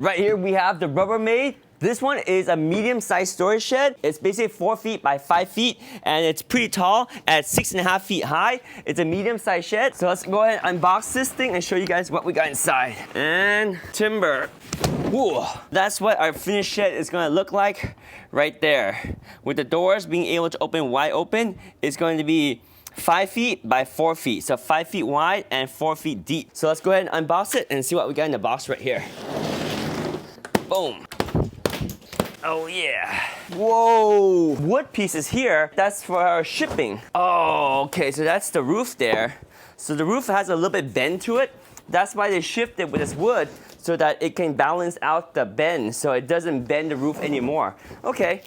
Right here we have the Rubbermaid. This one is a medium-sized storage shed. It's basically 4 feet by 5 feet, and it's pretty tall at 6.5 feet high. It's a medium-sized shed. So let's go ahead and unbox this thing and show you guys what we got inside. And timber. Ooh, that's what our finished shed is gonna look like right there. With the doors being able to open wide open, it's going to be 5 feet by 4 feet. So 5 feet wide and 4 feet deep. So let's go ahead and unbox it and see what we got in the box right here. Boom. Oh yeah. Whoa. Wood pieces here, that's for our shipping. Oh, okay, so that's the roof there. So the roof has a little bit bend to it. That's why they shifted with this wood so that it can balance out the bend so it doesn't bend the roof anymore. Okay.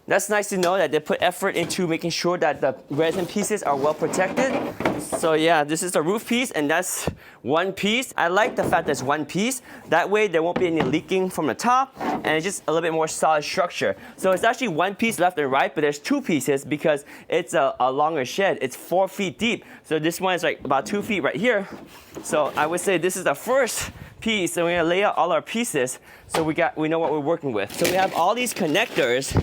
That's nice to know that they put effort into making sure that the resin pieces are well protected. So yeah, this is the roof piece and that's one piece. I like the fact that it's one piece. That way there won't be any leaking from the top and it's just a little bit more solid structure. So it's actually one piece left and right, but there's two pieces because it's a longer shed. It's 4 feet deep. So this one is like about 2 feet right here. So I would say this is the first piece and we're gonna lay out all our pieces so we know what we're working with. So we have all these connectors.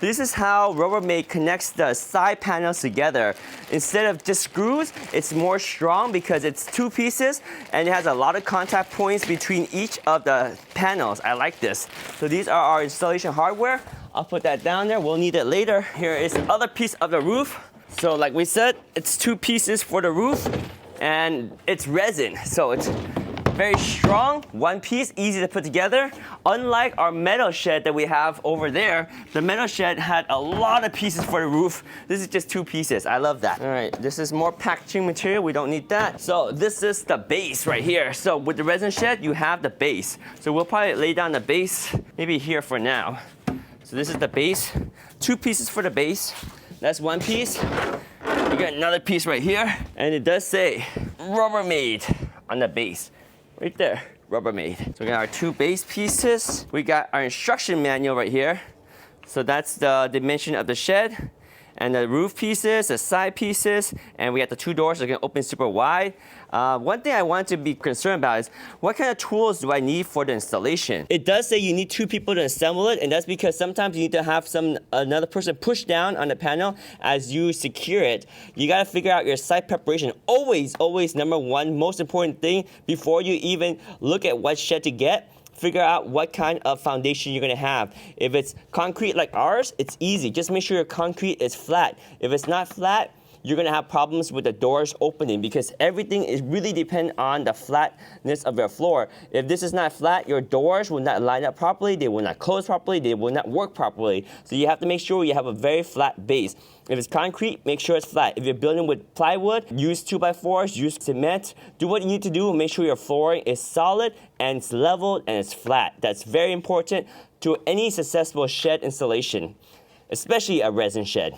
This is how Rubbermaid connects the side panels together. Instead of just screws, it's more strong because it's two pieces and it has a lot of contact points between each of the panels. I like this. So these are our installation hardware. I'll put that down there. We'll need it later. Here is the other piece of the roof. So like we said, it's two pieces for the roof and it's resin. So it's very strong, one piece, easy to put together. Unlike our metal shed that we have over there, the metal shed had a lot of pieces for the roof. This is just two pieces. I love that. All right, this is more packaging material. We don't need that. So this is the base right here. So with the resin shed, you have the base. So we'll probably lay down the base maybe here for now. So this is the base. Two pieces for the base. That's one piece. We got another piece right here. And it does say Rubbermaid on the base. Right there, Rubbermaid. So we got our two base pieces. We got our instruction manual right here. So that's the dimension of the shed. And the roof pieces, the side pieces, and we got the two doors that can open super wide. One thing I want to be concerned about is what kind of tools do I need for the installation? It does say you need two people to assemble it, and that's because sometimes you need to have another person push down on the panel as you secure it. You gotta figure out your site preparation. Always, always number one, most important thing before you even look at what shed to get. Figure out what kind of foundation you're gonna have. If it's concrete like ours, it's easy. Just make sure your concrete is flat. If it's not flat, you're gonna have problems with the doors opening because everything is really dependent on the flatness of your floor. If this is not flat, your doors will not line up properly, they will not close properly, they will not work properly. So you have to make sure you have a very flat base. If it's concrete, make sure it's flat. If you're building with plywood, use 2x4s, use cement. Do what you need to do, make sure your flooring is solid and it's leveled and it's flat. That's very important to any successful shed installation, especially a resin shed.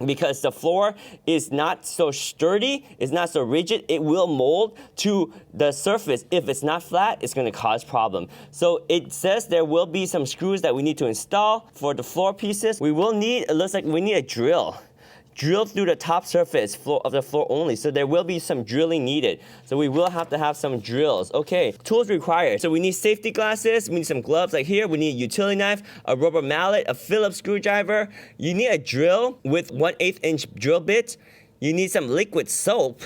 Because the floor is not so sturdy, it's not so rigid, it will mold to the surface. If it's not flat, it's gonna cause problem. So it says there will be some screws that we need to install for the floor pieces. We will need, it looks like we need a drill. Drill through the top surface of the floor only. So there will be some drilling needed. So we will have to have some drills. Okay, tools required. So we need safety glasses, we need some gloves like here, we need a utility knife, a rubber mallet, a Phillips screwdriver. You need a drill with 1/8 inch drill bit. You need some liquid soap.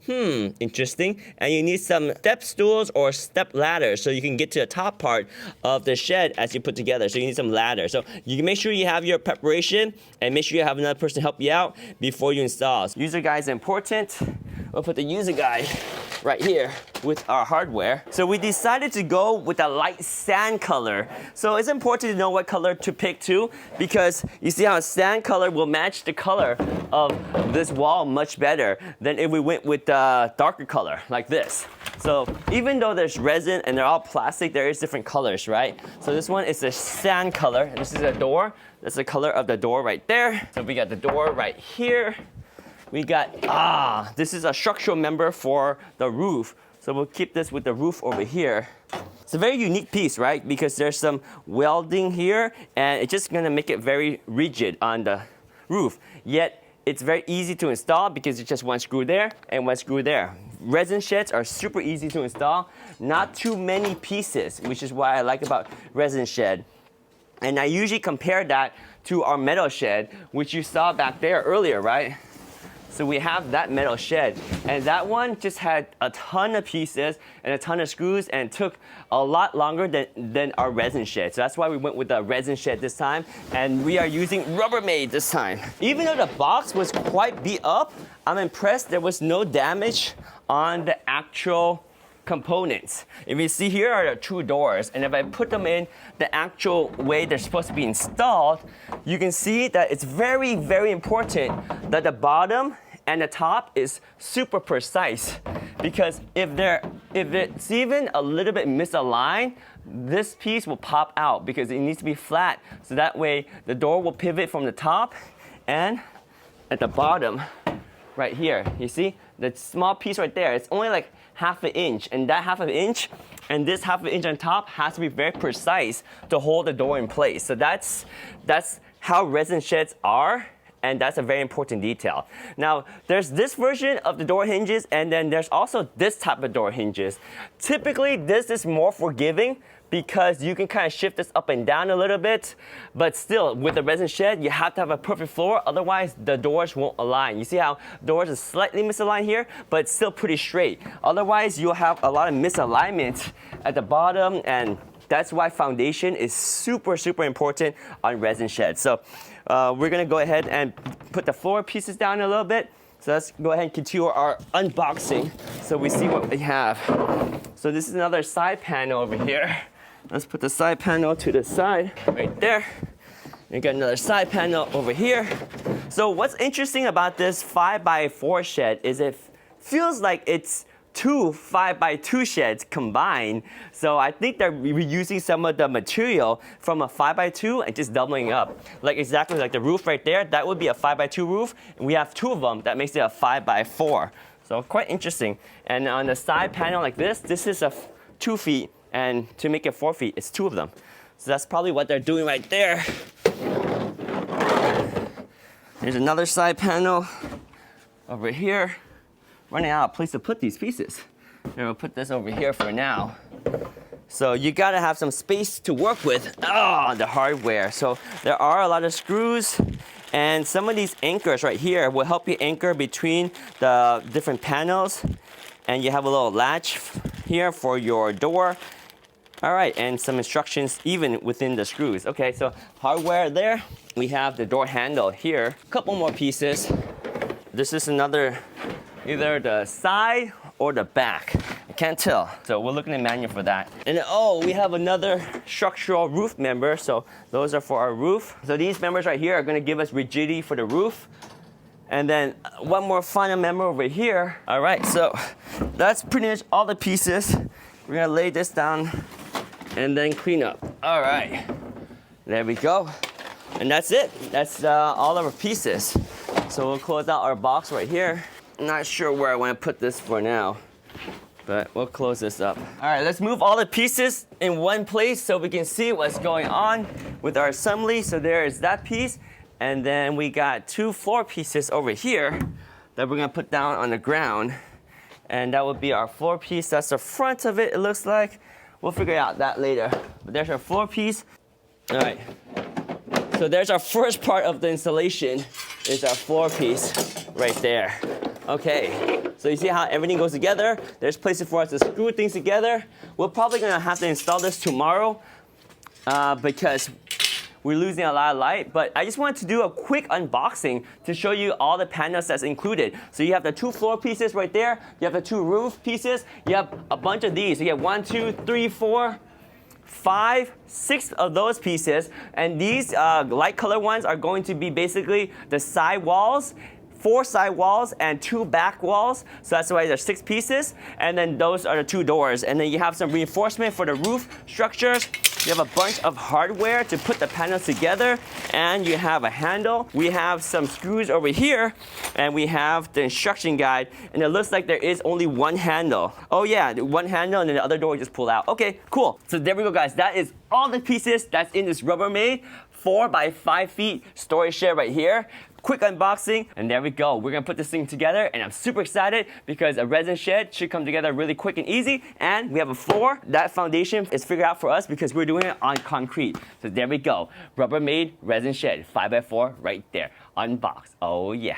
Interesting. And you need some step stools or step ladders so you can get to the top part of the shed as you put together. So you need some ladder. So you can make sure you have your preparation and make sure you have another person to help you out before you install. User guide is important. We'll put the user guide right here with our hardware. So we decided to go with a light sand color. So it's important to know what color to pick too, because you see how sand color will match the color of this wall much better than if we went with a darker color like this. So even though there's resin and they're all plastic, there is different colors, right? So this one is a sand color. This is a door. That's the color of the door right there. So we got the door right here. We got, this is a structural member for the roof. So we'll keep this with the roof over here. It's a very unique piece, right? Because there's some welding here and it's just gonna make it very rigid on the roof. Yet it's very easy to install because it's just one screw there and one screw there. Resin sheds are super easy to install, not too many pieces, which is what I like about resin shed. And I usually compare that to our metal shed, which you saw back there earlier, right? So we have that metal shed, and that one just had a ton of pieces and a ton of screws and took a lot longer than our resin shed. So that's why we went with the resin shed this time, and we are using Rubbermaid this time. Even though the box was quite beat up, I'm impressed there was no damage on the actual components. If you see, here are the two doors, and if I put them in the actual way they're supposed to be installed, you can see that it's very, very important that the bottom and the top is super precise, because if it's even a little bit misaligned, this piece will pop out because it needs to be flat, so that way the door will pivot from the top and at the bottom right here. You see the small piece right there, it's only like half an inch, and that half an inch and this half an inch on top has to be very precise to hold the door in place. So that's how resin sheds are, and that's a very important detail. Now, there's this version of the door hinges, and then there's also this type of door hinges. Typically, this is more forgiving because you can kind of shift this up and down a little bit, but still, with the resin shed, you have to have a perfect floor, otherwise the doors won't align. You see how doors are slightly misaligned here, but it's still pretty straight. Otherwise, you'll have a lot of misalignment at the bottom, and that's why foundation is super, super important on resin sheds. So we're gonna go ahead and put the floor pieces down a little bit. So let's go ahead and continue our unboxing so we see what we have. So this is another side panel over here. Let's put the side panel to the side right there. You got another side panel over here. So what's interesting about this 5x4 shed is it feels like it's two 5x2 sheds combined. So I think they're reusing some of the material from a 5x2 and just doubling up. Like exactly like the roof right there, that would be a 5x2 roof. And we have two of them, that makes it a 5x4. So quite interesting. And on the side panel like this is a 2 feet, and to make it 4 feet, it's two of them. So that's probably what they're doing right there. Here's another side panel over here. Running out of place to put these pieces. And we'll put this over here for now. So you gotta have some space to work with the hardware. So there are a lot of screws, and some of these anchors right here will help you anchor between the different panels. And you have a little latch here for your door. All right, and some instructions even within the screws. Okay, so hardware there. We have the door handle here. A couple more pieces. This is another, either the side or the back. I can't tell. So we're looking at the manual for that. And we have another structural roof member. So those are for our roof. So these members right here are gonna give us rigidity for the roof. And then one more final member over here. All right, so that's pretty much all the pieces. We're gonna lay this down and then clean up. All right, there we go. And that's it. That's all of our pieces. So we'll close out our box right here. I'm not sure where I want to put this for now, but we'll close this up. All right, let's move all the pieces in one place so we can see what's going on with our assembly. So there is that piece, and then we got two floor pieces over here that we're gonna put down on the ground, and that would be our floor piece. That's the front of it, it looks like. We'll figure out that later. But there's our floor piece. All right, so there's our first part of the installation, is our floor piece right there. Okay, so you see how everything goes together? There's places for us to screw things together. We're probably gonna have to install this tomorrow because we're losing a lot of light, but I just wanted to do a quick unboxing to show you all the panels that's included. So you have the two floor pieces right there, you have the two roof pieces, you have a bunch of these. So you have 1, 2, 3, 4, 5, 6 of those pieces, and these light color ones are going to be basically the side walls, 4 side walls and 2 back walls. So that's why there's 6 pieces. And then those are the 2 doors. And then you have some reinforcement for the roof structures. You have a bunch of hardware to put the panels together. And you have a handle. We have some screws over here. And we have the instruction guide. And it looks like there is only one handle. Oh yeah, one handle, and then the other door will just pull out. Okay, cool. So there we go, guys. That is all the pieces that's in this Rubbermaid 4 by 5 feet storage shed right here. Quick unboxing, and there we go. We're gonna put this thing together, and I'm super excited because a resin shed should come together really quick and easy, and we have a floor. That foundation is figured out for us because we're doing it on concrete. So there we go. Rubbermaid resin shed, 5x4 right there. Unboxed. Oh yeah.